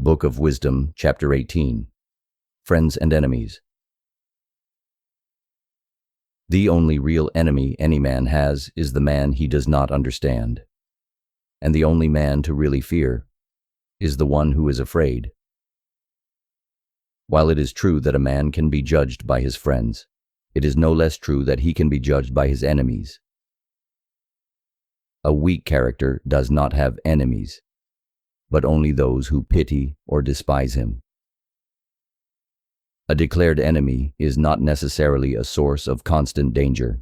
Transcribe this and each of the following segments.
Book of Wisdom, Chapter 18. Friends and Enemies. The only real enemy any man has is the man he does not understand. And the only man to really fear is the one who is afraid. While it is true that a man can be judged by his friends, it is no less true that he can be judged by his enemies. A weak character does not have enemies, but only those who pity or despise him. A declared enemy is not necessarily a source of constant danger.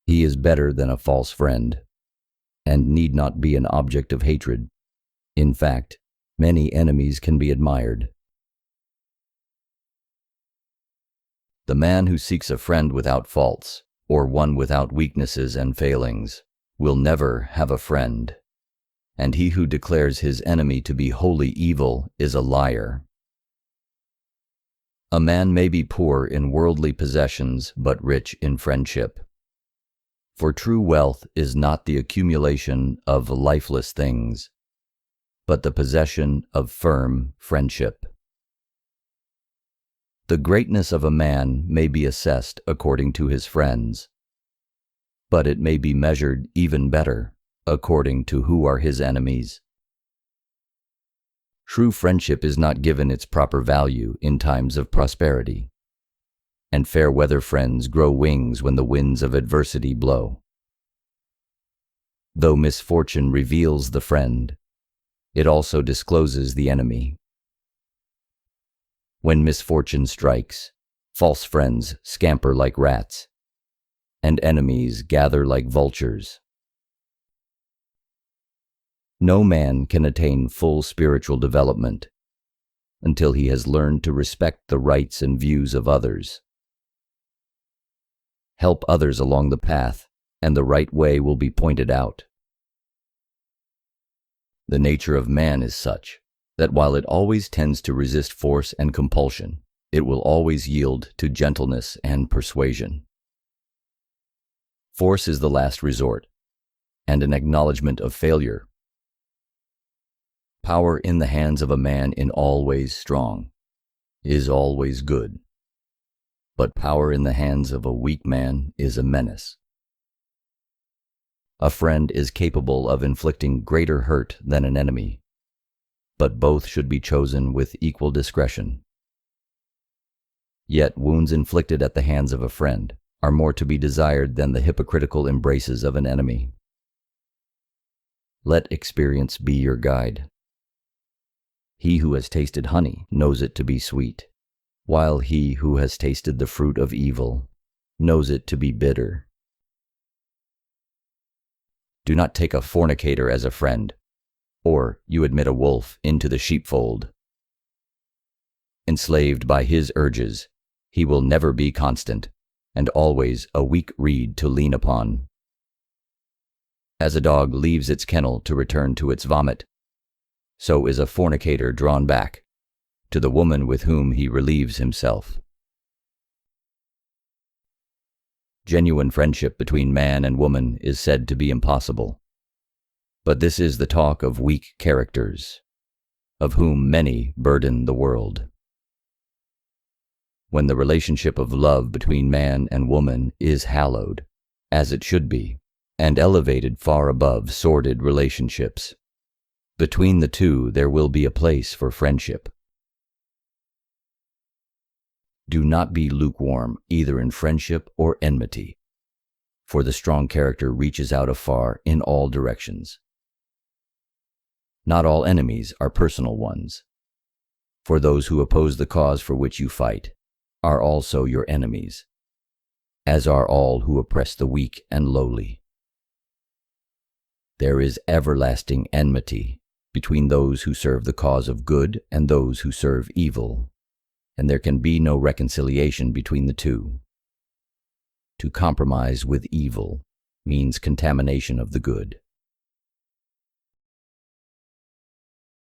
He is better than a false friend, and need not be an object of hatred. In fact, many enemies can be admired. The man who seeks a friend without faults, or one without weaknesses and failings, will never have a friend. And he who declares his enemy to be wholly evil is a liar. A man may be poor in worldly possessions, but rich in friendship. For true wealth is not the accumulation of lifeless things, but the possession of firm friendship. The greatness of a man may be assessed according to his friends, but it may be measured even better according to who are his enemies. True friendship is not given its proper value in times of prosperity, and fair weather friends grow wings when the winds of adversity blow. Though misfortune reveals the friend, it also discloses the enemy. When misfortune strikes, false friends scamper like rats, and enemies gather like vultures. No man can attain full spiritual development until he has learned to respect the rights and views of others. Help others along the path, and the right way will be pointed out. The nature of man is such that while it always tends to resist force and compulsion, it will always yield to gentleness and persuasion. Force is the last resort, and an acknowledgement of failure. Power in the hands of a man in all ways strong is always good, but power in the hands of a weak man is a menace. A friend is capable of inflicting greater hurt than an enemy, but both should be chosen with equal discretion. Yet wounds inflicted at the hands of a friend are more to be desired than the hypocritical embraces of an enemy. Let experience be your guide. He who has tasted honey knows it to be sweet, while he who has tasted the fruit of evil knows it to be bitter. Do not take a fornicator as a friend, or you admit a wolf into the sheepfold. Enslaved by his urges, he will never be constant, and always a weak reed to lean upon. As a dog leaves its kennel to return to its vomit, so is a fornicator drawn back to the woman with whom he relieves himself. Genuine friendship between man and woman is said to be impossible, but this is the talk of weak characters, of whom many burden the world. When the relationship of love between man and woman is hallowed, as it should be, and elevated far above sordid relationships, between the two there will be a place for friendship. Do not be lukewarm either in friendship or enmity, for the strong character reaches out afar in all directions. Not all enemies are personal ones, for those who oppose the cause for which you fight are also your enemies, as are all who oppress the weak and lowly. There is everlasting enmity between those who serve the cause of good and those who serve evil, and there can be no reconciliation between the two. To compromise with evil means contamination of the good.